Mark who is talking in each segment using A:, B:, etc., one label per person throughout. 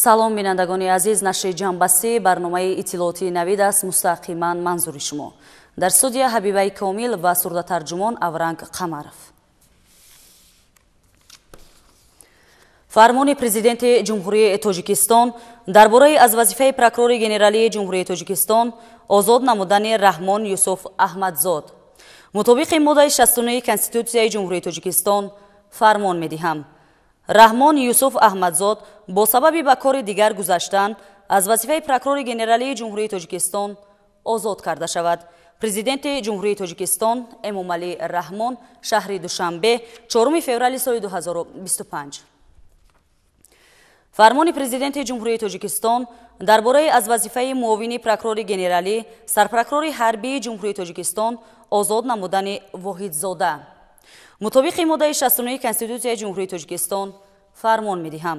A: салом бинандагони азиз, нашри ҷанбастии барномаи иттилооти навид аст. мустақиман манзури шумо. дар студия ҳабибаи комил ва сурдатарҷумон Авранг Қамаров. фармони президенти ҷумҳурии Тоҷикистон дар бораи аз вазифаи прокурори генералии ҷумҳурии Тоҷикистон озод намудани Раҳмон Юсуф Аҳмадзод. мутобиқи моддаи 69 Конститутсияи ҷумҳурии Тоҷикистон фармон медиҳам. Раҳмон Юсуф Аҳмадзод бо сабаби ба кори дигар гузаштан аз вазифаи прокурори генералии ҷумҳурии Тоҷикистон озод карда шавад. Президенти ҷумҳурии Тоҷикистон Эмомалӣ Раҳмон шаҳри Душанбе 4 феврали соли 2025. фармони президенти ҷумҳурии Тоҷикистон дар бораи аз вазифаи муовини прокурори генералӣ сарпрокурори ҳарбии ҷумҳурии Тоҷикистон озод намудани Воҳидзода. мутобиқи моддаи 69 Конститутсияи ҷумҳурии Тоҷикистон фармон медиҳам.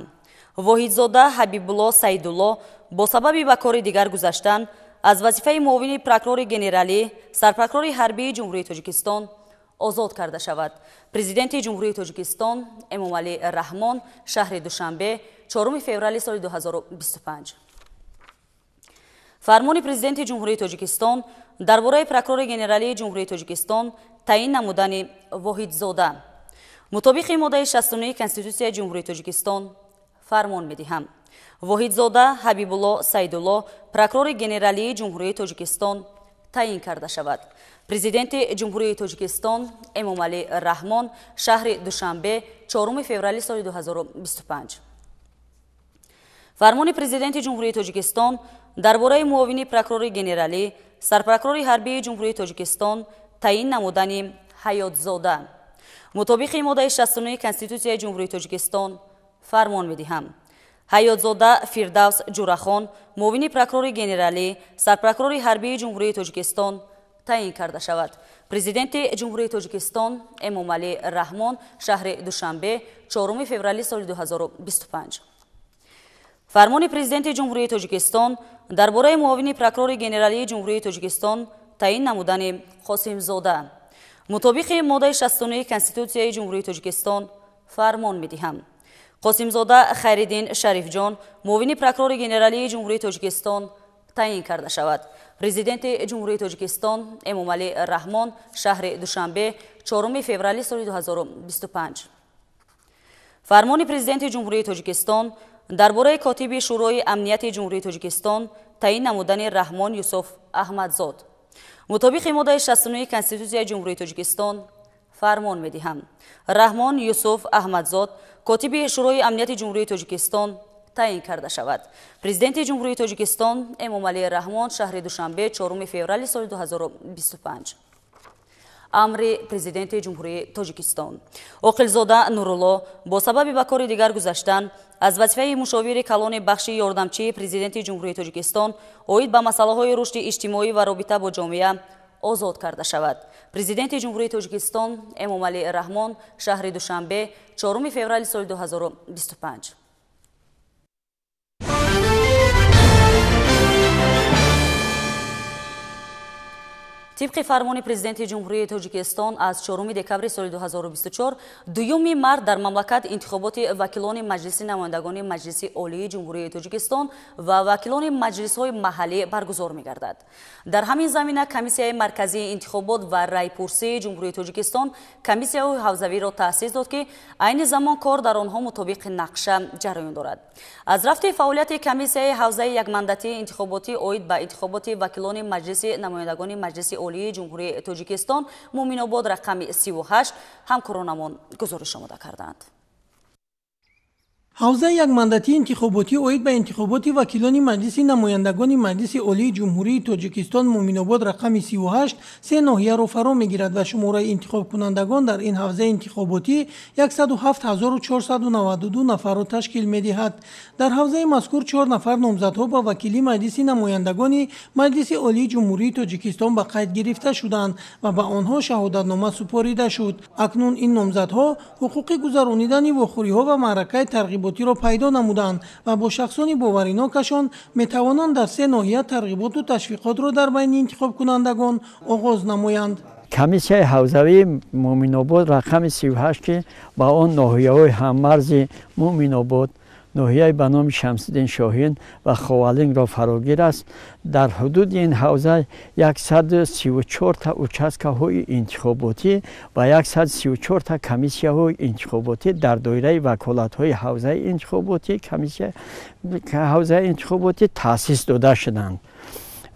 A: Воҳидзода Ҳабибулло Саидулло бо сабаби ба кори дигар гузаштан аз вазифаи муовини прокурори генералӣ сарпрокурори ҳарбии ҷумҳурии Тоҷикистон озод карда шавад. Президенти ҷумҳурии Тоҷикистон Эмомалӣ Раҳмон шаҳри Душанбе 4 феврали соли 2025. фармони президенти ҷумҳурии Тоҷикистон дар бораи прокурори генералии ҷумҳурии Тоҷикистон таъин намудани Воҳидзода. мутобиқи моддаи 69 Конститутсияи ҷумҳурии Тоҷикистон фармон медиҳам. Воҳидзода Ҳабибулло Саидулло прокурори генералии ҷумҳурии Тоҷикистон таъин карда шавад. президенти ҷумҳурии Тоҷикистон Эмомалӣ Раҳмон шаҳри Душанбе 4 феврали соли 2025. фармони президенти ҷумҳурии Тоҷикистон дар бораи муовини прокурори генералӣ сарпрокурори ҳарбии ҷумҳурии Тоҷикистон таъин намудани Ҳаётзода. мутобиқи моддаи 69 Конститутсияи ҷумҳурии Тоҷикистон фармон медиҳам. Ҳаётзода Фирдавс Ҷурахон муовини прокурори генералӣ сарпрокурори ҳарбии ҷумҳурии Тоҷикистон таъин карда шавад. президенти ҷумҳурии Тоҷикистон Эмомалӣ Раҳмон шаҳри Душанбе 4 феврали соли 2025. фармони президенти ҷумҳурии Тоҷикистон дар бораи муовини прокурори генералии ҷумҳурии Тоҷикистон таъин намудани Қосимзода. мутобиқи моддаи 69 Конститутсияи ҷумҳурии Тоҷикистон фармон медиҳам. Қосимзода Хайриддин Шарифҷон муовини прокурори генералии ҷумҳурии Тоҷикистон таъин карда шавад. президенти ҷумҳурии Тоҷикистон Эмомалӣ Раҳмон шаҳри Душанбе 4 феврали соли 2025. фармони президенти ҷумҳурии Тоҷикистон дар бораи котиби шӯрои амнияти ҷумҳурии Тоҷикистон таъин намудани Раҳмон Юсуф Аҳмадзод. мутобиқи моддаи 69 Конститутсияи ҷумҳурии Тоҷикистон фармон медиҳам. Раҳмон Юсуф Аҳмадзод котиби шӯрои амнияти ҷумҳурии Тоҷикистон таъин карда шавад. президенти ҷумҳурии Тоҷикистон Эмомалӣ Раҳмон шаҳри Душанбе 4 феврали соли 2025. амри президенти ҷумҳурии Тоҷикистон. Оқилзода Нурулло бо сабаби ба кори дигар гузаштан аз вазифаи мушовири калони бахши ёрдамчии президенти ҷумҳурии Тоҷикистон оид ба масъалаҳои рушди иҷтимоӣ ва робита бо ҷомеа озод карда шавад. президенти ҷумҳурии Тоҷикистон Эмомалӣ Раҳмон шаҳри Душанбе 4 феврали соли 2025. тибқи фармони президенти ҷумҳурии Тоҷикистон аз 4 декабри соли 2024 дуюми март дар мамлакат интихоботи вакилони маҷлиси намояндагони маҷлиси олии ҷумҳурии Тоҷикистон ва вакилони маҷлисҳои маҳаллӣ баргузор мегардад. дар ҳамин замина комиссияи марказии интихобот ва райпурсии ҷумҳурии Тоҷикистон комиссияҳои ҳавзавиро таъсис дод ки айни замон кор дар онҳо мутобиқи нақша ҷараён дорад. аз рафти фаъолияти комиссияи ҳавзаи якмандатии интихоботӣ оид ба интихоботи вакилони маҷлиси намояндагони маҷлиси олии ҷумҳурии Тоҷикистон Муъминобод рақами 38 ҳамкоронамон гузориш омода карданд.
B: ҳавзаи якмандатии интихоботӣ оид ба интихоботи вакилони маҷлиси намояндагони маҷлиси олии ҷумҳурии Тоҷикистон Муъминобод рақами 38 се ноҳияро фаро мегирад ва шумораи интихобкунандагон дар ин ҳавзаи интихоботӣ 107492 нафарро ташкил медиҳад. дар ҳавзаи мазкур 4 нафар номзадҳо ба вакили маҷлиси намояндагони маҷлиси олии ҷумҳурии Тоҷикистон ба қайд гирифта шуданд ва ба онҳо шаҳодатнома супорида шуд. акнун ин номзадҳо ҳуқуқи гузаронидани вохӯриҳо ва маъракаи тарғиботиро пайдо намуданд ва бо шахсони боваринокашон метавонанд дар се ноҳия тарғиботу ташвиқотро дар байни интихобкунандагон оғоз намоянд.
C: комиссияи ҳавзавии Муъминобод рақами 38 ки ба он ноҳияҳои ҳаммарзи Муъминобод ناحیه به نام شمس‌الدین شاهین و خوالینگ را فراگیر است. در حدود این حوزه 134 تا участкаҳои интихоботӣ و 134 تا کمیسیه‌های انتخاباتی در دایره وکالت‌های حوزه انتخاباتی حوزه انتخاباتی تأسیس داده شدند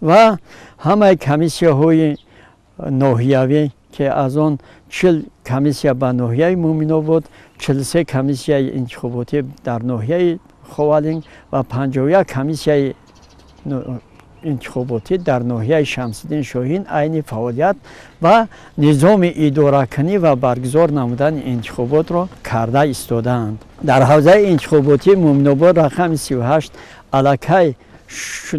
C: و همه کمیسیه‌های ناحیوی که از آن 40 کمیسیه به ناحیه مومن‌آباد، 43 کمیسیه انتخاباتی در ناحیه خوالینگ و 51 کمیسیه انتخاباتی در ناحیه شمس‌الدین شاهین عین فعالیت و نظام اداره‌کنی و برگزار نمودن انتخابات را کرده ایستادند. در حوزه انتخاباتی مومن‌آباد رقم 38 الکی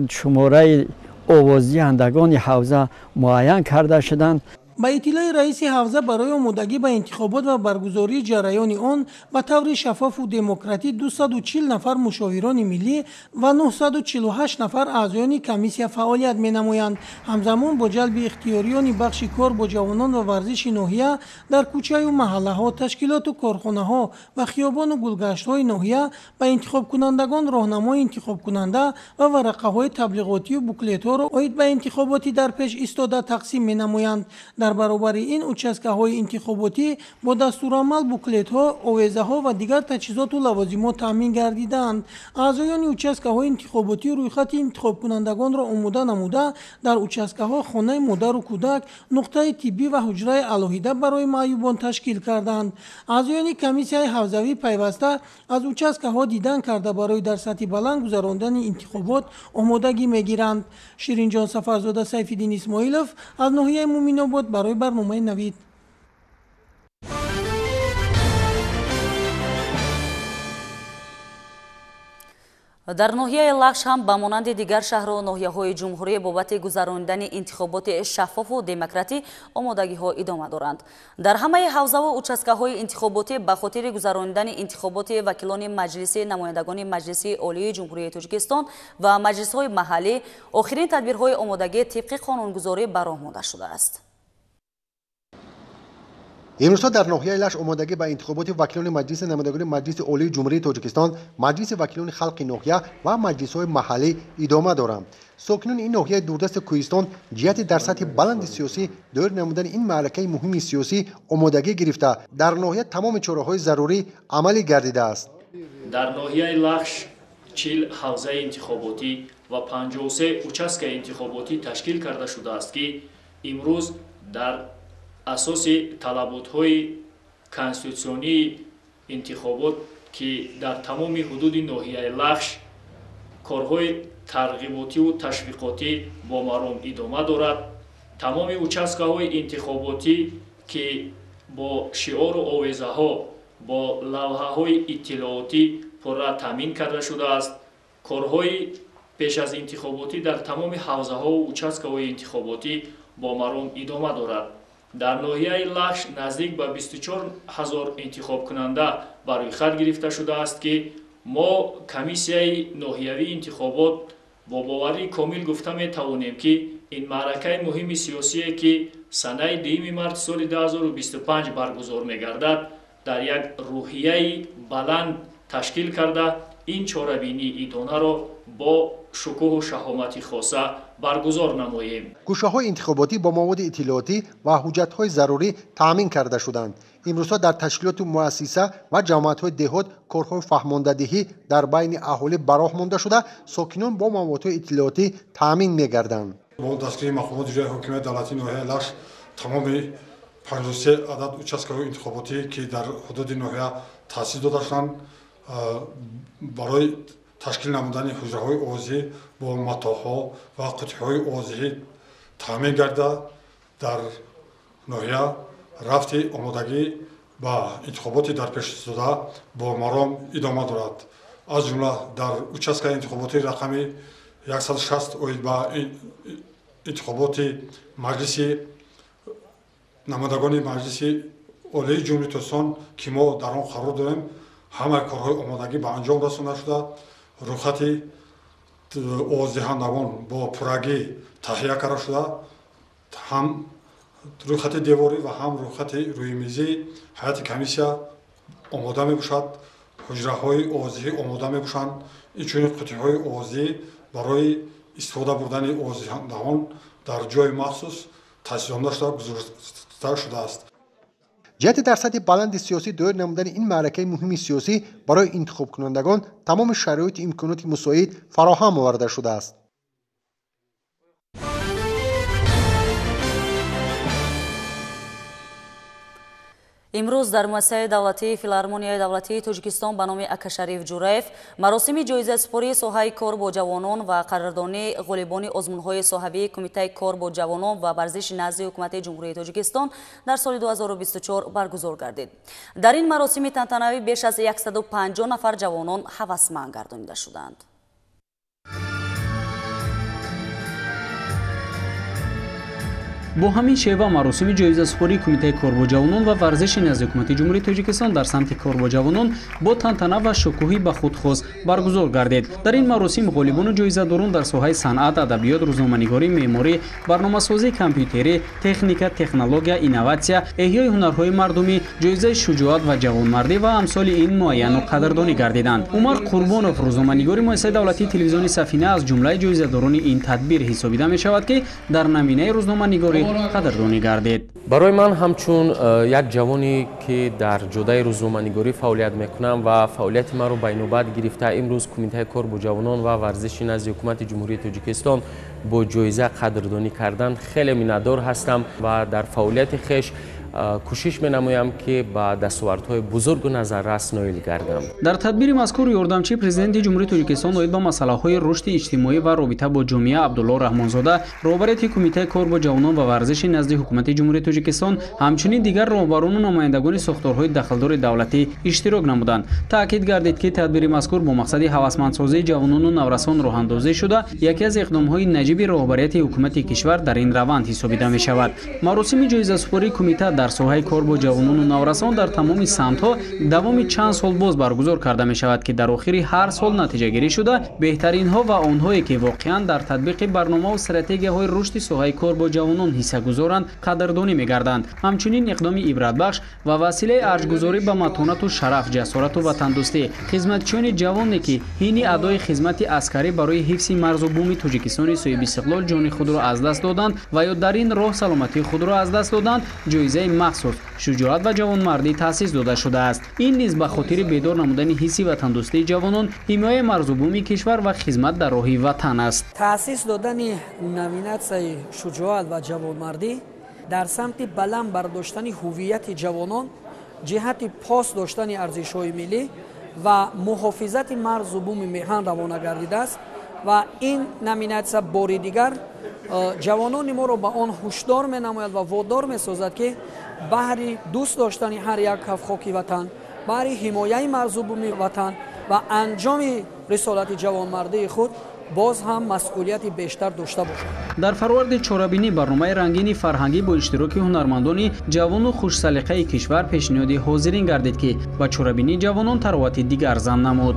C: شماره آوازدهندگان حوزه معین کرده شدند.
B: با اطلاع رئیس حوزه برای آمادگی به انتخابات و برگزاری جریان آن به طور شفاف و دموکراتیک 240 نفر مشاوران ملی و 948 نفر اعضایان کمیسیه فعالیت می‌نمایند. همزمان با جلب اختیاریان بخش کار با جوانان و ورزش ناحیه در کوچه و محله‌ها، تشکیلات و کارخانه‌ها و خیابان و گلگشت‌های ناحیه به انتخاب کنندگان راهنمای انتخاب کننده و ورقه‌های تبلیغاتی و بوکلت‌ها را عاید به انتخاباتی در پیش ایستاده تقسیم می‌نمایند. در برابر این участкаҳои انتخاباتی با دستورالعمل بوکلت‌ها، آویزه‌ها و دیگر تجهیزات و لوازمات تامین گردیدند. اعضایان участкаҳои انتخاباتی رویخط انتخاب کنندگان را آماده نموده در участкаҳо خانه مادر و کودک، نقطه طبی و حجره علاهیده برای معیوبان تشکیل کردند. اعضایان کمیسیه حوزوی پیوسته از участкаҳо دیدن کرده برای در سطح بلند گذراندن انتخابات آمادگی میگیرند. شیرینجان سفرزاده، سیف‌الدین اسماعیلов از ناحیه مومن‌آباد برای برنامه نوید.
A: در ناحیه لخش هم به مانند دیگر شهر و ناحیه‌های جمهوری بابت گذراندن انتخابات شفاف و دموکراتی آمادگی‌ها ادامه دارند. در همه حوزه و участкаҳои انتخاباتی به خاطر گذراندن انتخابات وکیلان مجلس نمایندگان مجلس عالی جمهوری تاجیکستان و مجلس‌های محلی آخرین تدبیرهای آمادگی طبق قانونگذاری برآمده مانده شده است.
D: امروزها در ناحیه لش آمادگی به انتخابات وکیلان مجلس نمایندگان مجلس عالی جمهوری تاجیکستان، مجلس وکیلان خلق ناحیه و مجلس‌های محلی ادامه دارند. ساکنان این ناحیه دوردست کوهستان جهت در سطح بلند سیاسی دور نمودن این معرکه مهم سیاسی آمادگی گرفته در ناحیه تمام چاره‌های ضروری عملی گردیده است.
E: در ناحیه لخش 40 حوزه انتخاباتی و 53 участка انتخاباتی تشکیل کرده شده است که امروز در اساس طلبات‌های کنستیتوسیونی انتخابات که در تمام حدود ناحیه لخش کارهای ترغیباتی و تشویقاتی با مرام ادامه دارد. تمام участкаҳои انتخاباتی که با شعار و آویزه‌ها با لوحه‌های اطلاعاتی پورا تامین کرده شده است. کارهای پیش از انتخاباتی در تمام حوزه‌ها و участкаҳои انتخاباتی با مرام ادامه دارد. در ناحیه لخش نزدیک به 24,000 انتخاب کننده برای خط گرفته شده است که ما کمیسیه ناحیوی انتخابات با باوری کامل گفته می توانیم که این معرکه مهم سیاسی که سنه 2 مارس سال 2025 برگزار می گردد در یک روحیه بلند تشکیل کرده این چاره‌بینی ادانه را با شکوه و شهامت خاصه برگزار نماییم.
D: گوشه‌های انتخاباتی با مواد اطلاعاتی و حجت‌های ضروری تامین کرده شدند. امروزها در تشکیلات مؤسسه و جماعت‌های دهات کارهای فهماندهی در بین اهالی براه مانده شده، ساکنان با مواد اطلاعاتی تامین می‌گردند.
F: با دستگیری مقامات اجرایی حکومت دولتی ناحیه لخش تمام 53 عدد участкаҳои انتخاباتی که در حدود ناحیه تأسیس داده شدند برای تشکیل نمودن حجره‌های اوازی با متاح‌ها و قطعه‌های اوازی تامین گردد. در ناحیه رفت آمادگی با انتخابات در پیش ایستاده با مرام ادامه دارد. از جمله در участка انتخاباتی رقم 160 اوید با انتخابات مجلس نمایندگان مجلس عالی جمهوری تاجیکستان که ما در آن قرار داریم همه کارهای آمادگی به انجام رسانده شده. رویخط آوازدهندگان با پرگی تهیه کرده شده، هم رویخط دیواری و هم رویخط روی میزی هیئت کمیسیه آماده می باشد ҳуҷраҳои овозӣ омода мебошанд. инчунин қуттиҳои овозӣ барои истифода бурдани овозиҳонаҳон дар ҷои махсус таъсисёнда гузошта шудааст.
D: ҷиҳати дар сатҳи баланди сиёсӣ доир намудани ин маъракаи муҳими сиёсӣ барои интихобкунандагон тамоми шароиту имконоти мусоид фароҳам оварда шудааст.
A: имрӯз дар муассисаи давлатии филармонияи давлатии Тоҷикистон ба номи Акашариф Ҷураев маросими ҷоизаспории соҳаи кор бо ҷавонон ва қадрдонии ғолибони озмунҳои соҳавии Кумитаи кор бо ҷавонон ва варзиши назди ҳукумати ҷумҳурии Тоҷикистон дар соли 2024 баргузор гардид. Дар ин маросими тантанавӣ беш аз 150 нафар ҷавонон ҳавасманд гардонида шуданд.
G: бо ҳамин шева маросими ҷоизаспории Кумитаи кор бо ҷавонон ва варзиши назди ҳукумати ҷумҳурии Тоҷикистон дар самти кор бо ҷавонон бо тантана ва шукӯҳӣ ба худхоз баргузор гардид. Дар ин маросим ғолибону ҷоизадорон дар соҳаи санъат, адабиёт, рӯзноманигорӣ, меъморӣ, барномасозӣ, компютерӣ, техника, технология, инноватсия, эҳёи ҳунарҳои мардумӣ, ҷоизаи шуҷоат ва ҷавонмардӣ ва амсоли ин муайяну қадрдонӣ гардиданд. Умар Қурбонов, рӯзноманигори муассисаи давлатии телевизиони Сафина, аз ҷумлаи ҷоизадорони ин тадбир ҳисобида мешавад, ки дар наминаи рӯзноманигорӣ қадрдонӣ гардид.
H: барои ман ҳамчун як ҷавоне ки дар ҷодаи рӯзноманигорӣ фаъолият мекунам ва фаъолияти маро байнобат гирифта имрӯз Кумитаи кор бо ҷавонон ва варзиши назди ҳукумати ҷумҳурии Тоҷикистон бо ҷоиза қадрдонӣ кардан хеле миннатдор ҳастам ва дар фаъолияти хеш кӯшиш менамоям ки ба дастовардҳои бузургу назаррас ноил гардам.
G: дар тадбири мазкур ёрдамчии президенти ҷумҳурии Тоҷикистон оид ба масъалаҳои рушди иҷтимоӣ ва робита бо ҷомеа Абдулло Раҳмонзода, роҳбарияти Кумитаи кор бо ҷавонон ва варзиши назди ҳукумати ҷумҳурии Тоҷикистон, ҳамчунин дигар роҳбарону намояндагони сохторҳои дахлдори давлатӣ иштирок намуданд. таъкид гардид, ки тадбири мазкур бо мақсади ҳавасмандсозии ҷавонону наврасон роҳандозӣ шуда, яке аз иқдомҳои наҷиби роҳбарияти ҳукумати кишвар дар ин раванд ҳисобида мешавад. маросими ҷоизаспории кумита дар соҳаи кор бо ҷавонону наврасон дар тамоми самтҳо давоми чанд сол боз баргузор карда мешавад, ки дар охири ҳар сол натиҷагирӣ шуда беҳтаринҳо ва онҳое ки воқеан дар татбиқи барномаву стратегияҳои рушди соҳаи кор бо ҷавонон ҳиссагузоранд қадрдонӣ мегарданд. ҳамчунин иқдоми ибратбахш ва василаи арҷгузорӣ ба матонату шараф, ҷасорату ватандӯстӣ хизматчиёни ҷавоне ки ҳини адои хизмати аскарӣ барои ҳифзи марзу бӯми Тоҷикистони соҳиби истиқлол ҷони худро аз даст доданд ва ё дар ин роҳ саломатии худро аз даст доданд, ҷоизаи махсус шуҷоат ва ҷавонмардӣ таъсис дода шудааст. ин низ ба хотири бедор намудани ҳисси ватандӯстии ҷавонон, ҳимояи марзубуми кишвар ва хизмат дар роҳи ватан аст.
I: таъсис додани номинатсияи шуҷоат ва ҷавонмардӣ дар самти баланд бардоштани ҳуввияти ҷавонон, ҷиҳати пост доштани арзишҳои миллӣ ва муҳофизати марзубуми меҳан равона гардидааст ва ин номинатсия бори дигар ҷавонони моро ба он ҳушдор менамояд ва водор месозад, ки баҳри дӯст доштани ҳар як ҳафхоки ватан, баҳри ҳимояи марзубуми ватан ва анҷоми рисолати ҷавонмардии худ боз ҳам масъулияти бештар дошта бошад.
G: дар фарварди чорабинӣ барномаи рангини фарҳангӣ бо иштироки ҳунармандони ҷавону хушсалиқаи кишвар пешниҳоди ҳозирин гардид, ки ба чорабинии ҷавонон таровати дигар зам намуд.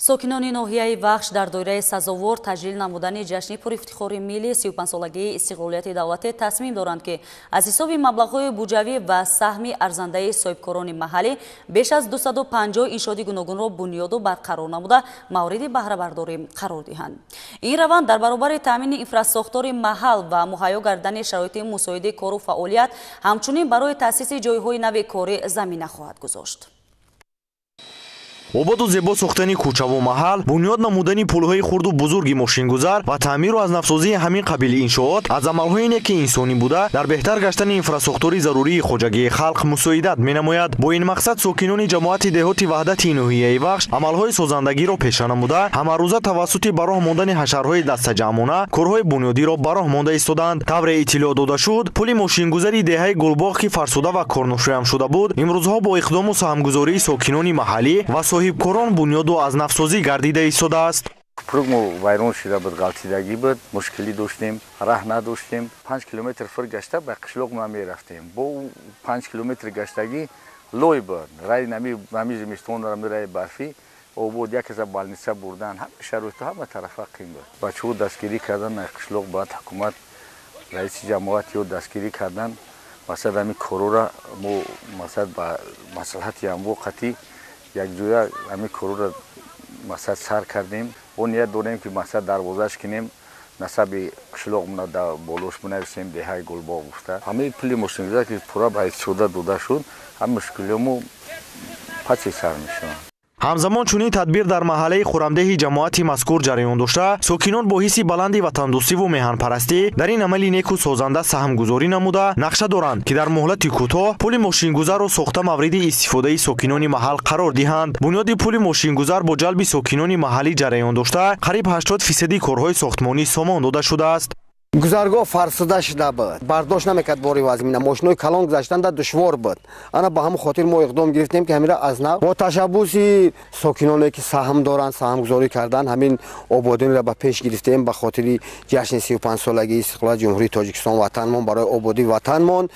A: сокинони ноҳияи Вахш дар доираи сазовор таҷлил намудани ҷашни пурифтихори милли 35-солагии истиқлолияти давлатӣ тасмим доранд, ки аз ҳисоби маблағҳои буҷавӣ ва саҳми арзандаи соҳибкорони маҳаллӣ беш аз 250 иншооти гуногунро бунёду барқарор намуда мавриди баҳрабардорӣ қарор диҳанд. ин раванд дар баробари таъмини инфрасохтори маҳал ва муҳайё гардани шароити мусоиди кору фаъолият, ҳамчунин барои таъсиси ҷойҳои нави корӣ замина хоҳад гузошт.
J: ободу зебо сохтани кӯчаву маҳал, бунёд намудани пулҳои хурду бузурги мошингузар ва таъмиру азнавсозии ҳамин қабили иншоот аз амалҳоине ки инсонӣ буда дар беҳтар гаштани инфрасохтори зарурии хоҷагии халқ мусоидат менамояд. бо ин мақсад сокинони ҷамоати деҳоти ваҳдати ноҳияи Вахш амалҳои созандагиро пеша намуда, ҳамарӯза тавассути ба роҳ мондани ҳашарҳои дастаҷамона корҳои бунёдиро ба роҳ монда истоданд. тавре иттилоъ дода шуд, пули мошингузари деҳаи Гулбоғ ки фарсуда ва корношӯям шуда буд, имрӯзҳо бо иқдому саҳмгузории сокинони маҳаллӣ ва соҳибкорон бунёду азнавсозӣ гардида истодааст.
K: пругмо вайрон шуда буд, ғалтидагӣ буд, мушкилӣ доштем, раҳ надоштем. 5 километр фур гашта ба қишлоқ ма мерафтем. бо 5 километр гаштагӣ лой буд, рай нами зимистон рай барфӣ обод як за балница бурдан, ҳама шароиту ҳама тарафа қим буд. бачаҳо дастгирӣ кардан қишлоқ баъд ҳукумат раиси ҷамоатиро дастгирӣ кардан. Масалан ҳамин корора мо масалан ба маслиҳати ҳамвоқатӣ якҷоя ҳамин корора масалан сар кардем. Бо ният дорем ки масалан дарвозаш кинем насаби қишлоқ болош бинависем деҳаи Гулбоғ гуфта. Ҳамаи пули мошингузар ки пурра ба истифода дода шуд, ҳам мушкилиёмо паси сар мешаванд.
J: ҳамзамон чунин тадбир дар маҳаллаи хӯрамдеҳи ҷамоати мазкур ҷараён дошта, сокинон бо ҳисси баланди ватандӯстиву меҳанпарастӣ дар ин амали неку созанда саҳмгузорӣ намуда нақша доранд, ки дар муҳлати кӯтоҳ пули мошингузарро сохта мавриди истифодаи сокинони маҳал қарор диҳанд. Бунёди пули мошингузар бо ҷалби сокинони маҳаллӣ ҷараён дошта, қариб 80% корҳои сохтмонӣ сомон дода шудааст.
L: гузаргоҳ фарсуда шуда буд, бардошт намекард бори вазмина, мошинои калон гузаштанда душвор буд. Ана ба ҳамон хотир мо иқдом гирифтем ки ҳамира аз нав бо ташаббуси сокиноне ки саҳм доранд, саҳмгузорӣ кардан, ҳамин ободиро ба пеш гирифтем ба хотири ҷашни 35-солагии истиқлоли ҷумҳурии Тоҷикистон ватанмон барои ободии ватанмон.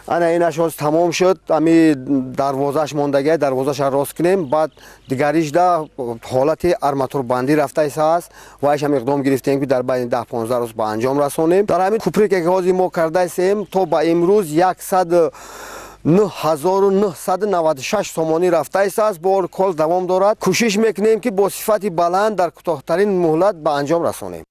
L: ана инашоз тамом шуд, ами дарвозаш мондагӣ, дарвозаша рост кунем, баъд дигаришда ҳолати арматурбандӣ рафта исааст, вайшам иқдом гирифтем ки дар байни 10-15 рӯз ба анҷом расонем. Дар ҳамин куприке ки ҳозир мо кардаисем, то ба имрӯз 109,996 сомонӣ рафта истааст, бо кол давом дорад. Кӯшиш мекунем ки бо сифати баланд дар кӯтоҳтарин муҳлат ба анҷом расонем.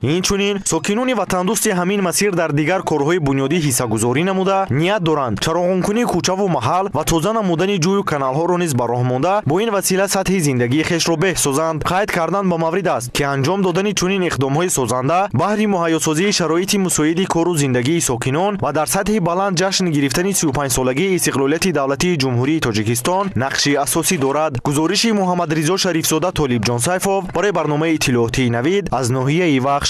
J: инчунин сокинони ватандӯсти ҳамин масир дар дигар корҳои бунёдӣ ҳиссагузорӣ намуда ният доранд чароғонкунии кӯчаву маҳал ва тоза намудани ҷӯю каналҳоро низ ба роҳ монда бо ин васила сатҳи зиндагии хешро беҳ созанд. қайд кардан ба маврид аст ки анҷом додани чунин иқдомҳои созанда баҳри муҳайёсозии шароити мусоиди кору зиндагии сокинон ва дар сатҳи баланд ҷашн гирифтани 35-солагии истиқлолияти давлатии ҷумҳурии Тоҷикистон нақши асосӣ дорад. гузориши Муҳаммадризо Шарифзода Толибҷон Сайфов барои барномаи иттилоотии Навид аз ноҳияи Вахш.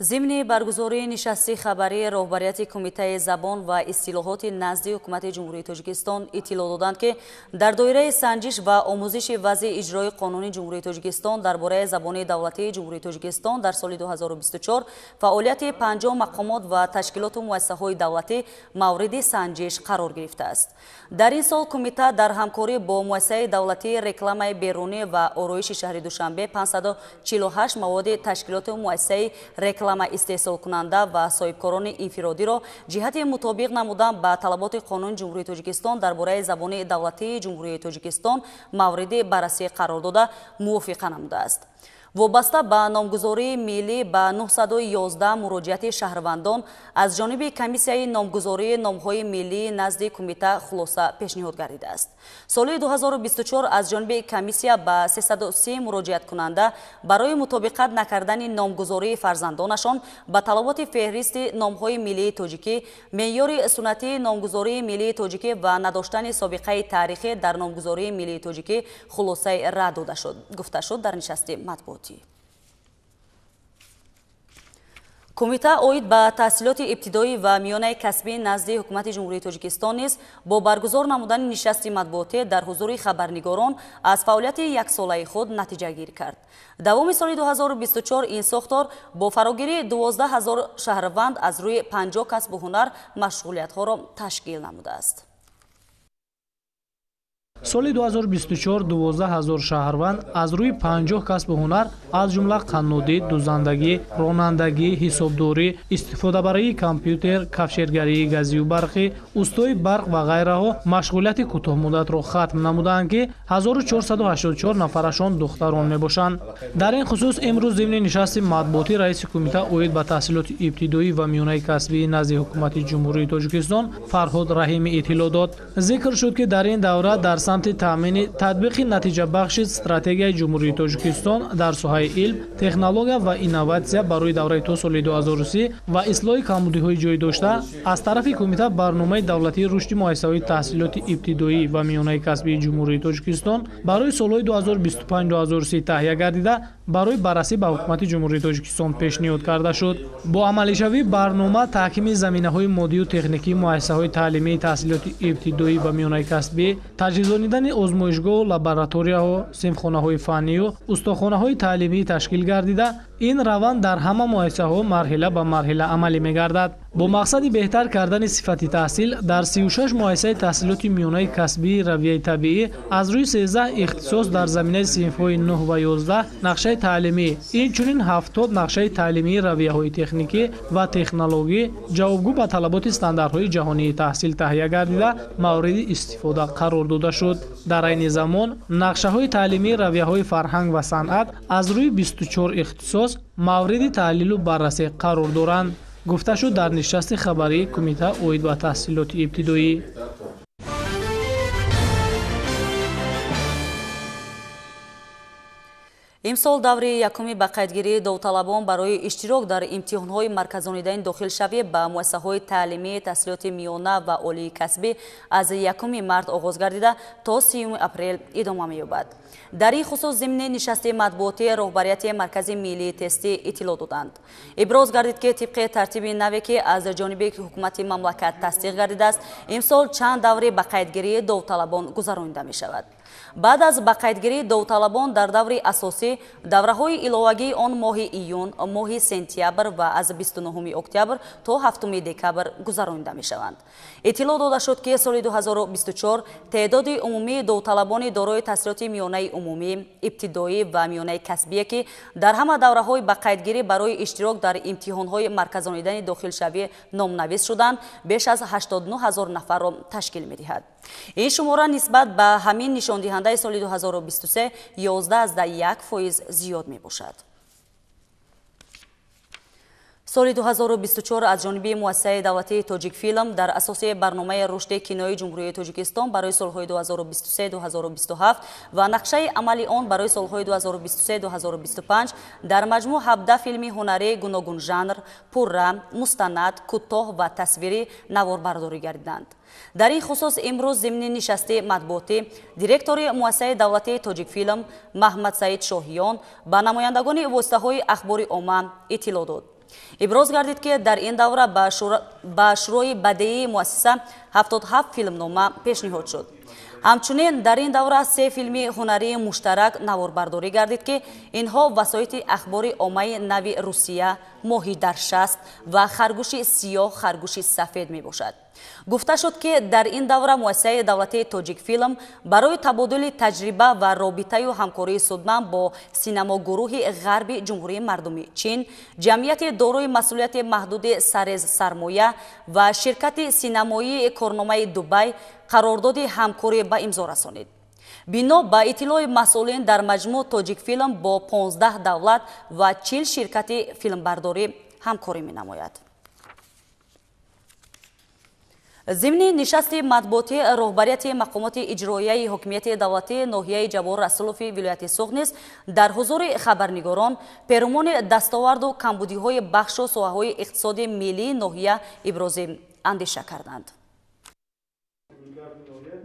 A: ضمن برگزاری نشستی خبری رهبریت کمیته زبان و اصطلاحات نزد حکومت جمهوری تاجیکستان اطلاع دادند که در دایره سنجش و آموزش وضع اجرای قانون جمهوری تاجیکستان درباره زبان دولتی جمهوری تاجیکستان در سال 2024 فعالیت 50 مقامات و تشکیلات و مؤسسه‌های دولتی مورد سنجش قرار گرفته است. در این سال کمیته در همکاری با مؤسسه دولتی رکلام بیرونی و آرایش شهر دوشنبه 548 مواد تشکیلات و مؤسسه رکلام استحصال کننده و صاحبکاران انفرادی را جهت مطابق نمودن با طلبات قانون جمهوری تاجیکستان درباره زبان دولتی جمهوری تاجیکستان مورد بررسی قرار داده موافقه نموده است. وابسته به نامگذاری ملی به 911 مراجعت شهروندان از جانب کمیسیای نامگذاری نامهای ملی نزد کمیته خلاصه پیشنهاد گردیده است. سال 2024 از جانب کمیسیا به 330 مراجعت کننده برای مطابقت نکردن نامگذاری فرزندانشان به طلبات فهرست نامهای ملی تاجیکی، معیار سنتی نامگذاری ملی تاجیکی و نداشتن سابقه تاریخی در نامگذاری ملی تاجیکی خلاصه رد داده شد. گفته شد در نشست مطبوعاتی. کمیته اوید به تحصیلات ابتدایی و میانه کسبی نزد حکومت جمهوری تاجیکستان نیز با برگزار نمودن نشست مطبوعاتی در حضور خبرنگاران از فعالیت یک ساله خود نتیجه گیری کرد. دوام سال 2024 این ساختار با فراگیری 12,000 شهروند از روی 50 کسب و هنر مشغولیت‌ها را تشکیل نموده است.
M: соли 2024 12,000 шаҳрванд аз рӯи 50 касбу ҳунар аз ҷумла қаннодӣ, дузандагӣ, ронандагӣ, ҳисобдорӣ, истифодабароии компютер, кафшергарии газию барқӣ, устои барқ ва ғайраҳо машғулияти кӯтоҳмуддатро хатм намуданд ки 1484 нафарашон духтарон мебошанд. дар ин хусус имрӯз зимни нишасти матбуотӣ раиси кумита оид ба таҳсилоти ибтидоӣ ва миёнаи касбии назди ҳукумати ҷумҳурии Тоҷикистон Фарҳод Раҳимӣ иттилоъ дод. зикр шуд ки дар ин давра дар самти таъмини татбиқи натиҷабахши стратегияи ҷумҳурии Тоҷикистон дар соҳаи илм, технология ва инноватсия барои давраи то соли 2030 ва ислоҳи камбудиҳои ҷой дошта аз тарафи кумита барномаи давлатии рушди муассисаҳои таҳсилоти ибтидоӣ ва миёнаи касбии ҷумҳурии Тоҷикистон барои солҳои 2025-2030 таҳия гардида барои баррасӣ ба ҳукумати ҷумҳурии Тоҷикистон пешниҳод карда шуд. бо амалишавии барнома таҳкими заминаҳои моддию техникии муассисаҳои таълимии таҳсилоти ибтидоӣ ва миёнаи касбӣ, таҷҳизонидани озмоишгоҳу лабораторияҳо, синфхонаҳои фаннию, устохонаҳои таълимӣ ташкил гардида ин раванд дар ҳама муассисаҳо марҳила ба марҳила амалӣ мегардад. бо мақсади беҳтар кардани сифати таҳсил дар 36 муассисаи таҳсилоти миёнаи касбии равияи табиӣ аз рӯи 13 ихтисос дар заминаи синфҳои 9 ва 11 нақшаи таълимӣ, инчунин 70 нақшаи таълимии равияҳои техникӣ ва технологӣ ҷавобгӯ ба талаботи стандартҳои ҷаҳонии таҳсил таҳия гардида мавриди истифода қарор дода шуд. дар айни замон нақшаҳои таълимии равияҳои фарҳанг ва санъат аз рӯи 24 ихтисос мавриди таҳлилу баррасӣ қарор доранд, гуфта шуд дар нишасти хабарии кумита оид ба таҳсилоти ибтидоӣ.
A: имсол даври якуми ба қайдгирии довталабон барои иштирок дар имтиҳонҳои марказонидаи дохилшавӣ ба муассисаҳои таълимии таҳсилоти миёна ва олии касбӣ аз 1 март оғоз гардида то 30 апрел идома меёбад. дар ин хусус зимни нишасти матбуотӣ роҳбарияти маркази миллии тестӣ иттилоъ доданд. иброз гардид ки тибқи тартиби наве ки аз ҷониби ҳукумати мамлакат тасдиқ гардидааст, имсол чанд даври ба қайдгирии довталабон гузаронида мешавад. баъд аз ба қайдгирии довталабон дар даври асосӣ давраҳои иловагии он моҳи июн, моҳи сентябр ва аз 29 октябр то 7 декабр гузаронида мешаванд. иттилоъ дода шуд ки соли 2024 теъдоди умумии довталабони дорои таҳсилоти миёнаи умумӣ, ибтидоӣ ва миёнаи касбие ки дар ҳама давраҳои ба қайдгирӣ барои иштирок дар имтиҳонҳои марказонидани дохилшавӣ номнавис шуданд, беш аз 89 000 нафарро ташкил медиҳад. ин шумора нисбат ба ҳамин нишондиҳандаи соли 2023 11% зиёд мебошад. соли 2024 аз ҷониби муассисаи давлатии Тоҷикфилм дар асоси барномаи рушди кинои ҷумҳурии Тоҷикистон барои солҳои 2023-2027 ва нақшаи амали он барои солҳои 2023-2025 дар маҷмӯъ 17 филми ҳунарӣ гуногун жанр, пурра, мустанад, кӯтоҳ ва тасвирӣ наворбардорӣ гардиданд. дар ин хусус имрӯз зимни нишасти матбуотӣ директори муассисаи давлатии Тоҷикфилм Маҳмад Саид Шоҳиён ба намояндагони воситаҳои ахбори омма иттилоъ дод. иброз гардид ки дар ин давра ба шурӯи бадеии муассиса 77 филмнома пешниҳод шуд. ҳамчунин дар ин давра 3 филми ҳунарии муштарак наворбардорӣ гардид ки инҳо васоити ахбори оммаи нави Русия, моҳи дар шаст ва харгӯши сиёҳ, харгӯши сафед мебошад. гуфта шуд ки дар ин давра муассисаи давлатии Тоҷикфилм барои табодули таҷриба ва робитаю ҳамкории судман бо синамогурӯҳи ғарби ҷумҳурии мардуми Чин, ҷамъияти дорои масъулияти маҳдуди Сарез Сармоя ва ширкати синамоии корномаи Дубай қарордоди ҳамкорӣ ба имзо расонид. бино ба иттилои масъулин дар маҷмӯъ Тоҷикфилм бо 15 давлат ва 40 ширкати филмбардорӣ ҳамкорӣ менамояд. зимни нишасти матбуотӣ роҳбарияти мақомоти иҷроияи ҳокимияти давлатӣ ноҳияи Ҷабор Расулови вилояти Суғ низ дар ҳузури хабарнигорон перомони дастоварду камбудиҳои бахшу соҳаҳои иқтисоди миллии ноҳия ибрози андеша карданд.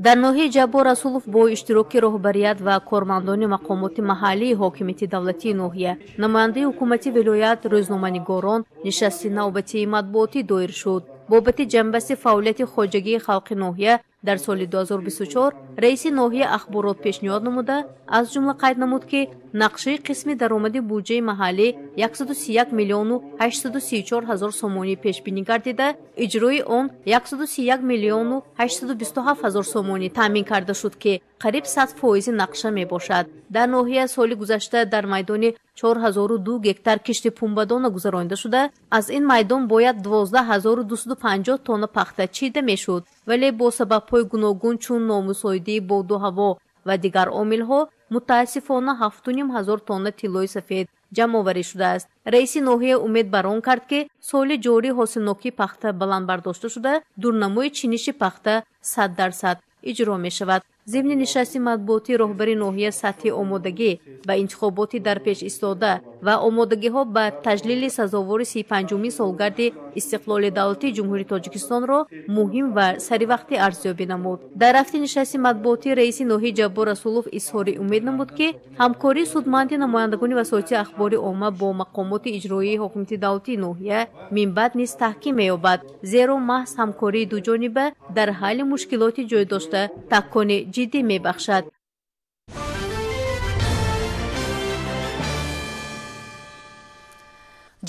N: дар ноҳияи Ҷабор Расулов бо иштироки роҳбарият ва кормандони мақомоти маҳаллии ҳокимияти давлатии ноҳия, намояндаи ҳукумати вилоят, рӯзноманигорон нишасти навбатии матбуотӣ доир шуд. бобати ҷанбасти фаъолияти хоҷагии халқи ноҳия дар соли 2024 раиси ноҳия ахборот пешниҳод намуда аз ҷумла қайд намуд ки нақшаи қисми даромади буҷаи маҳаллӣ 131 миллиону 834 ҳазор сомонӣ пешбинӣ гардида, иҷрои он 131 миллиону 827 ҳазор сомонӣ таъмин карда шуд ки қариб 100% нақша мебошад. дар ноҳия соли гузашта дар майдони 4002 гектар кишти пунбадона гузаронида шуда, аз ин майдон бояд 12250 тонна пахта чида мешуд, вале бо сабабҳои гуногун чун номусоидии боду ҳаво ва дигар омилҳо мутаассифона 7500 тонна тиллои сафед ҷамъоварӣ шудааст. раиси ноҳия умед бар он кард ки соли ҷорӣ ҳосилнокии пахта баланд бардошта шуда, дурнамои чиниши пахта 100% иҷро мешавад. зимни нишасти матбуотӣ роҳбари ноҳия сатҳи омодагӣ ба интихоботи дар пеш истода ва омодагиҳо ба таҷлили сазовори 35-умин солгарди истиқлоли давлатии ҷумҳурии Тоҷикистонро муҳим ва саривақтӣ арзёбӣ намуд. дар рафти нишасти матбуотӣ раиси ноҳияи Ҷаббор Расулов изҳори умед намуд ки ҳамкории судманди намояндагони васоити ахбори омма бо мақомоти иҷроии ҳокимияти давлатии ноҳия минбаъд низ таҳким меёбад, зеро маҳз ҳамкории дуҷониба дар ҳалли мушкилоти ҷойдошта такони ҷиддӣ мебахшад.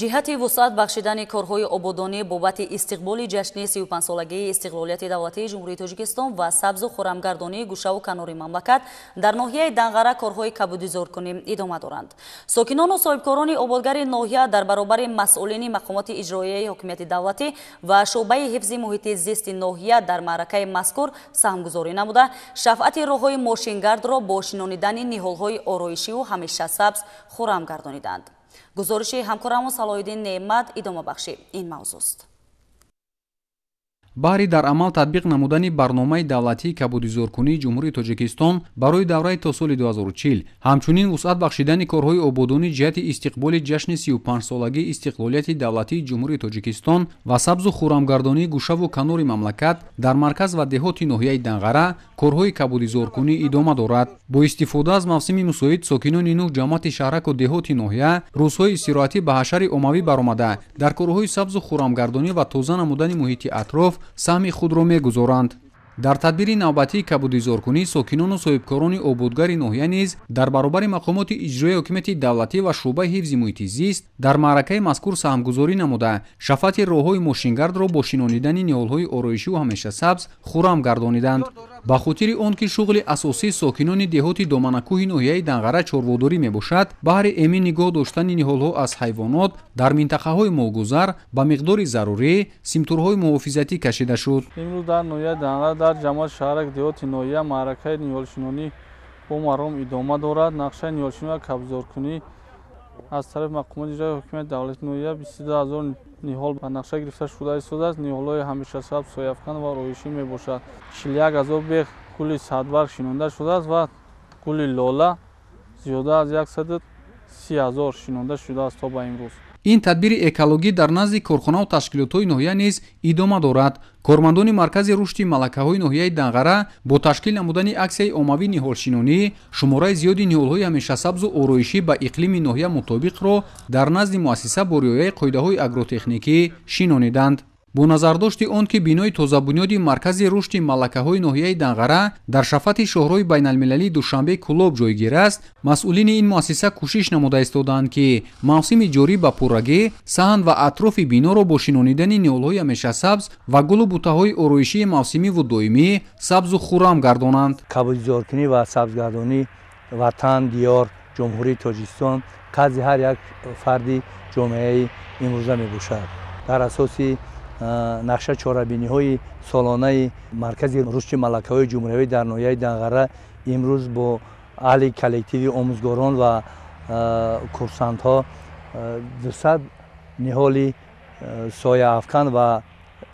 A: ҷиҳати вусъат бахшидани корҳои ободонӣ бобати истиқболи ҷашни 35-солагии истиқлолияти давлатии ҷумҳурии Тоҷикистон ва сабзу хӯрамгардонии гӯшаву канори мамлакат дар ноҳияи Данғара корҳои кабудизоркунӣ идома доранд. Сокинону соҳибкорони ободгари ноҳия дар баробари масъулини мақомоти иҷроияи ҳокимияти давлатӣ ва шуъбаи ҳифзи муҳити зисти ноҳия дар маъракаи мазкур саҳмгузорӣ намуда, шафъати роҳҳои мошингардро бо шинонидани ниҳолҳои ороишиву ҳамешасабз хӯрам гардониданд. гузориши ҳамкорамон Салоҳиддин Неъмат идома бахши ин мавзӯъст.
G: баҳри дар амал татбиқ намудани барномаи давлатии кабудизоркунии ҷумҳурии Тоҷикистон барои давраи то соли 2040, ҳамчунин вусъат бахшидани корҳои ободонӣ ҷиҳати истиқболи ҷашни 35-солагии истиқлолияти давлатии ҷумҳурии Тоҷикистон ва сабзу хӯрамгардонии гӯшаву канори мамлакат дар марказ ва деҳоти ноҳияи Данғара корҳои кабудизоркунӣ идома дорад. бо истифода аз мавсими мусоид сокинони нӯҳ ҷамъияти шаҳраку деҳоти ноҳия рӯзҳои истироҳатӣ ба ҳашари оммавӣ баромада дар корҳои сабзу хӯрамгардонӣ ва тоза намудани муҳити атроф саҳми худро мегузоранд. дар тадбири навбатии кабудизоркунӣ сокинону соҳибкорони ободгари ноҳия низ дар баробари мақомоти иҷроии ҳокимияти давлатӣ ва шуъбаи ҳифзи муҳити зист дар маъракаи мазкур саҳмгузорӣ намуда, шафъати роҳҳои мошингардро бо шинонидани ниҳолҳои ороишиву ҳамешасабз хӯрам гардониданд. ба хотири он ки шуғли асосии сокинони деҳоти доманакӯҳи ноҳияи Данғара чорводорӣ мебошад, баҳри эмин нигоҳ доштани ниҳолҳо аз ҳайвонот дар минтақаҳои моҳгузар ба миқдори зарурӣ симтурҳои муҳофизатӣ кашида шуд.
O: имрӯз дар ноҳияи Данғара дар ҷамъияти шаҳрак деҳоти ноҳия маъракаи ниҳолшинонӣ бо мардум идома дорад. нақшаи ниҳолшинонӣ ва кабудизоркунӣ аз тарафи мақомоти иҷроии ҳокимияти давлатии ноҳия 22000 ниҳол ба нақша гирифта шуда истодааст. ниҳолҳои ҳамешасабз, сояфкан ва ороишӣ мебошад. 41000 беғ гули садбарг шинонда шудааст ва гули лола зиёда аз 130000 шинонда шудааст то ба имрӯз.
G: ин тадбири экологӣ дар назди корхонаву ташкилотҳои ноҳия низ идома дорад. кормандони маркази рушди малакаҳои ноҳияи Данғара бо ташкил намудани аксияи оммавии ниҳолшинонӣ шумораи зиёди ниҳолҳои ҳамешасабзу ороишӣ ба иқлими ноҳия мутобиқро дар назди муассиса бо риояи қоидаҳои агротехникӣ шинониданд. бо назардошти он ки бинои тозабунёди маркази рушди малакаҳои ноҳияи Данғара дар шафати шоҳроҳи байналмилалии Душанбеи Кӯлоб ҷойгир аст, масъулини ин муассиса кӯшиш намуда истодаанд ки мавсими ҷорӣ ба пуррагӣ саҳн ва атрофи биноро бо шинонидани ниҳолҳои ҳамешасабз ва гулу бутаҳои ороишии мавсимиву доимӣ сабзу хӯрам гардонанд.
P: кабудизоркунӣ ва сабзгардонӣ ватан, диёр, ҷумҳурии Тоҷикистон қази ҳар як фарди ҷомеаи имрӯза мебошад. дар асоси нақша чорабиниҳои солонаи маркази рушди малакаҳои ҷумҳуриявӣ дар ноҳияи Данғара имрӯз бо аҳли коллективи омӯзгорон ва курсантҳо 200 ниҳоли сояафкан ва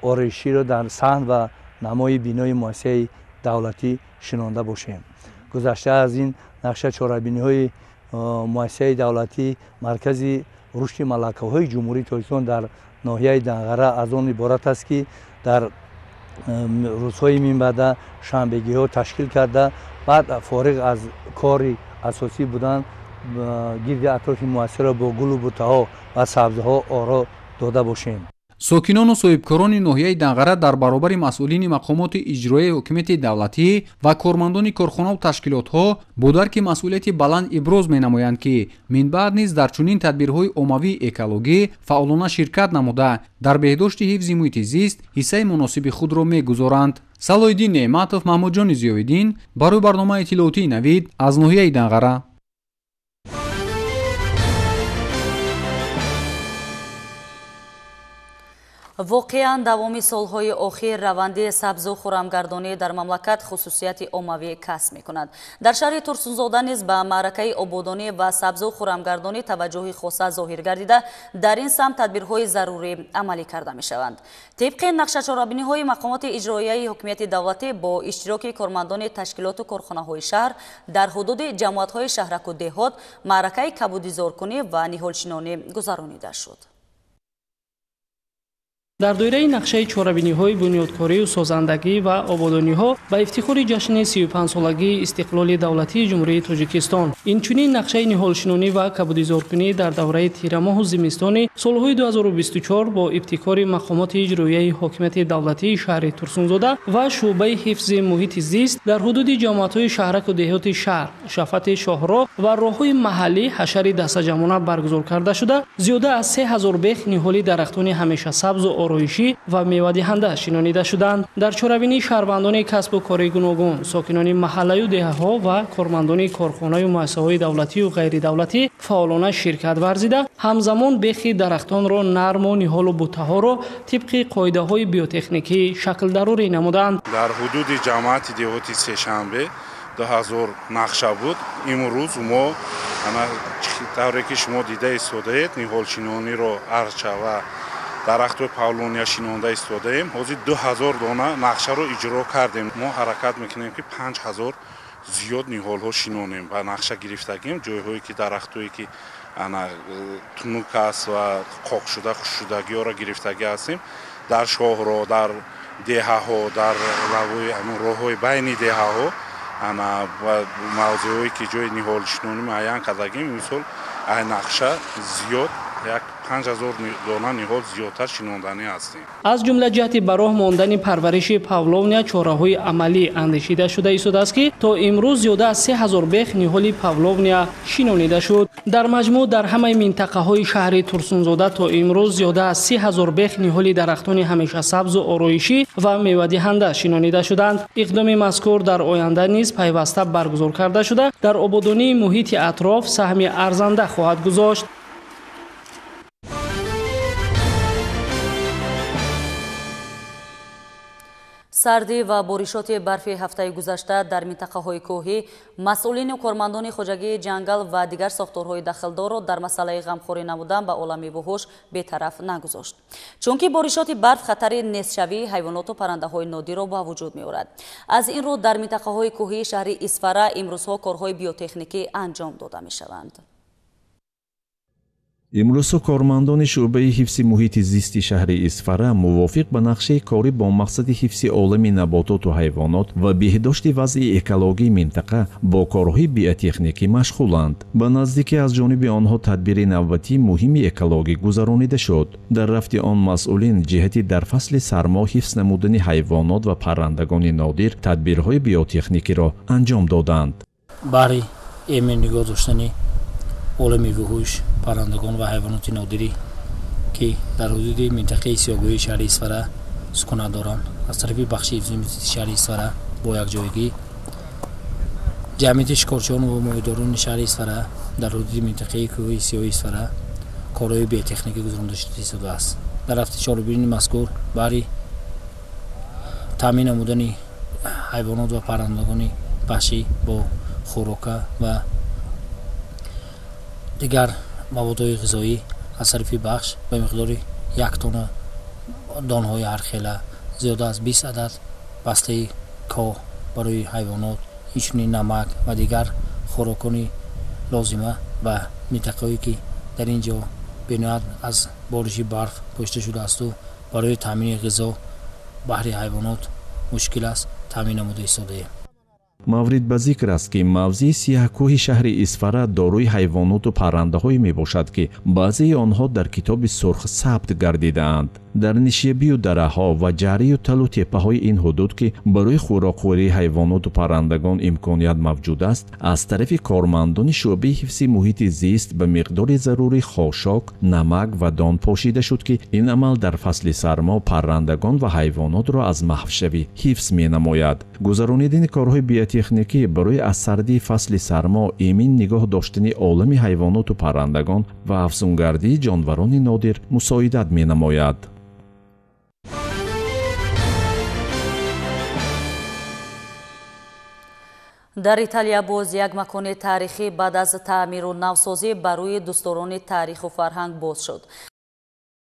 P: ороиширо дар саҳн ва намои бинои муассисаи давлатӣ шинонда бошем. гузашта аз ин нақша чорабиниҳои муассисаи давлатӣ маркази рушди малакаҳои ҷумҳурии Тоҷикистон дар ноҳияи Данғара аз он иборат аст ки дар рӯзҳои минбаъда шанбегиҳо ташкил карда баъд фориғ аз кори асосӣ будан гирди атрофи муассисаро бо гулу бутаҳо ва сабзиҳо оро дода бошем.
G: сокинону соҳибкорони ноҳияи Данғара дар баробари масъулини мақомоти иҷроияи ҳокимияти давлатӣ ва кормандони корхонаву ташкилотҳо бо дарки масъулияти баланд иброз менамоянд ки минбаъд низ дар чунин тадбирҳои оммавии экологӣ фаъолона ширкат намуда дар беҳдошти ҳифзи муҳити зист ҳиссаи муносиби худро мегузоранд. Салоҳиддин Неъматов, Маҳмудҷони Зиёиддин барои барномаи иттилоотии Навид аз ноҳияи Данғара.
A: воқеан давоми солҳои охир раванди сабзу хӯрамгардонӣ дар мамлакат хусусияти оммавӣ касб мекунад. дар шаҳри Турсунзода низ ба маъракаи ободонӣ ва сабзу хӯрамгардонӣ таваҷҷӯҳи хоса зоҳир гардида дар ин самт тадбирҳои зарурӣ амалӣ карда мешаванд. тибқи нақшачорабиниҳои мақомоти иҷроияи ҳокимияти давлатӣ бо иштироки кормандони ташкилоту корхонаҳои шаҳр дар ҳудуди ҷамъиятҳои шаҳраку деҳот маъракаи кабудизоркунӣ ва ниҳолшинонӣ гузаронида шуд.
M: дар доираи нақшаи чорабиниҳои бунёдкорию созандагӣ ва ободониҳо ба ифтихори ҷашни 35-солагии истиқлоли давлатии ҷумҳурии Тоҷикистон, инчунин нақшаи ниҳолшинонӣ ва кабудизоркунӣ дар давраи тирамоҳу зимистони солҳои 2024 бо ибтикори мақомоти иҷроияи ҳокимияти давлатии шаҳри Турсунзода ва шуъбаи ҳифзи муҳити зист дар ҳудуди ҷамоатҳои шаҳраку деҳоти шаҳр, шафати шоҳроҳ ва роҳҳои маҳаллӣ ҳашари дастаҷамона баргузор карда шуда, зиёда аз 3000 бех ниҳоли дарахтони ҳамешасабзу ороишӣ ва мевадиҳанда шинонида шуданд. Дар чорабинии шаҳрвандони касбу кори гуногун, сокинони маҳаллаю деҳаҳо ва кормандони корхонаю муассисаҳои давлатию ғайридавлатӣ фаъолона ширкат варзида, ҳамзамон бехи дарахтонро нарму ниҳолу буттаҳоро тибқи қоидаҳои биотехникӣ шаклдарорӣ намуданд.
Q: Дар ҳудуди ҷамоати деҳоти Сешанбе 2000 нақша буд. Имрӯз мо тавре ки шумо дида истодаед, ниҳолшинониро арча ва дарахтои павлония шинонда истодаем. Ҳозир 2000 дона нақшаро иҷро кардем. Мо ҳаракат мекунем ки 5000 зиёд ниҳолҳо шинонем ва нақша гирифтагим ҷойҳое ки дарахтое ки тунук аст ва қоқшуда хушшудагиёро гирифтагӣ ҳастем. Дар шоҳро, дар деҳаҳо, дар роҳҳои байни деҳаҳо ва мавзеъҳое ки ҷои ниҳолшинонӣ муайян кардагим, мисол ай нақша зиёд 5000 дона ниҳол зиёдтар шинонданӣ ҳастем.
M: аз ҷумла ҷаҳти ба роҳ мондани парвариши павловния чораҳои амалӣ андешида шуда истодааст ки то имрӯз зиёда аз 3000 бех ниҳоли павловния шинонида шуд. дар маҷмӯъ дар ҳамаи минтақаҳои шаҳри Турсунзода то имрӯз зиёда аз 30000 бех ниҳоли дарахтони ҳамешасабзу ороишӣ ва мевадиҳанда шинонида шуданд. иқдоми мазкур дар оянда низ пайваста баргузор карда шуда, дар ободонии муҳити атроф саҳми арзанда хоҳад гузошт.
A: сардӣ ва боришоти барфи ҳафтаи гузашта дар минтақаҳои кӯҳӣ масъулину кормандони хоҷагии ҷангал ва дигар сохторҳои дахлдорро дар масъалаи ғамхорӣ намудан ба олами вуҳуш бетараф нагузошт. чунки боришоти барф хатари нестшавии ҳайвоноту паррандаҳои нодирро ба вуҷуд меорад. аз ин рӯ дар минтақаҳои кӯҳии шаҳри Исфара имрӯзҳо корҳои биотехникӣ анҷом дода мешаванд.
R: имрӯзҳо кормандони шуъбаи ҳифзи муҳити зисти шаҳри Исфара мувофиқ ба нақшаи корӣ бо мақсади ҳифзи олами набототу ҳайвонот ва беҳдошти вазъи экологии минтақа бо корҳои биотехникӣ машғуланд. ба наздикӣ аз ҷониби онҳо тадбири навбатии муҳими экологӣ гузаронида шуд. дар рафти он масъулин ҷиҳати дар фасли сармо ҳифз намудани ҳайвонот ва паррандагони нодир тадбирҳои биотехникиро анҷом доданд.
S: баҳри эмин нигоҳ доштани олами вуҳуш, паррандагон ва ҳайвоноти нодирӣ ки дар ҳудуди минтақаи сиёҳгӯҳии шаҳри Исфара сукунат доранд, аз тарафи бахши ҳифзи муҳити шаҳри Исфара бо якҷоягӣ ҷамъияти шикорчиён ва моҳидорони шаҳри Исфара дар ҳудуди минтақаи кӯҳии сиёҳи Исфара корҳои биотехникӣ гузаронида истодааст. дар рафти чорабинии мазкур баҳри таъмин намудани ҳайвонот ва паррандагони ваҳшӣ бо хӯрока ва дигар маводҳои ғизоӣ аз тарафи бахш ба миқдори 1 тонна донҳои ҳархела, зиёда аз 20 адад бастаи коҳ барои ҳайвонот, инчунин намак ва дигар хӯрокони лозима ба минтақаҳое ки дар ин ҷо бинояд аз бориши барф пошида шудаасту барои таъмини ғизо баҳри ҳайвонот мушкил аст, таъмин намуда истодаем.
R: маврид ба зикр аст ки мавзеи сиёҳкӯҳи шаҳри Исфара дорои ҳайвоноту паррандаҳое мебошад ки баъзеи онҳо дар китоби сурх сабт гардидаанд. дар нишебию дараҳо ва ҷарию талу теппаҳои ин ҳудуд ки барои хӯрокхӯрии ҳайвоноту паррандагон имконият мавҷуд аст, аз тарафи кормандони шуъбаи ҳифзи муҳити зист ба миқдори зарурӣ хошок, намак ва дон пошида шуд ки ин амал дар фасли сармо паррандагон ва ҳайвонотро аз маҳвшавӣ ҳифз менамояд. гузаронидани корҳои биотехникӣ барои аз сардии фасли сармо эмин нигоҳ доштани олами ҳайвоноту паррандагон ва афзунгардии ҷонварони нодир мусоидат менамояд.
A: дар италия боз як макони таърихӣ баъд аз таъмиру навсозӣ ба рӯи дӯстдорони таъриху фарҳанг боз шуд.